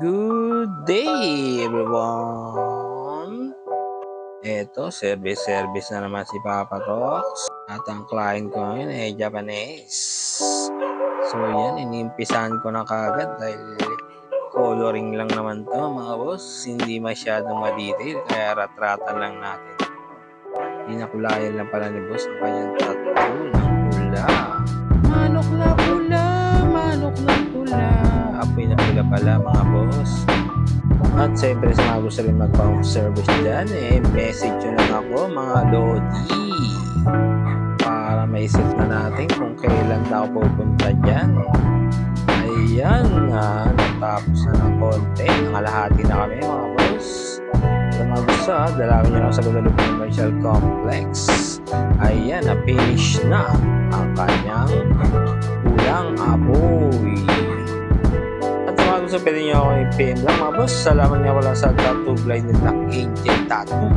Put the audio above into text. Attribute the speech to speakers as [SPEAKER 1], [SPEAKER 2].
[SPEAKER 1] Good day everyone! Eto, service na naman si Papa Tox. At ang client ko ngayon ay Japanese. So yan, inimpisahan ko na kagad dahil coloring lang naman to mga boss. Hindi masyadong ma-detail kaya ratratan lang natin. Pinakulayan lang pala ni boss ang kanyang tattoo ng pula. Manok na pula, manok na pula. Apoy na pula pala mga boss. At siyempre sa mga gusto rin mag-pump service dyan, message nyo lang ako mga lodi para maisip na natin kung kailan na ako pupunta dyan. Ayan nga, natapos na ng konti, nangalahati na kami mga boss. Sa mga gusto, dalawin nyo lang sa Guadalupe Commercial Complex. Ayan, na-finish na ang kanyang pulang apoy. So pwede nyo ako i-PM lang mga boss. Salamat nga wala sa tattoo blind nila Angel Tattoo.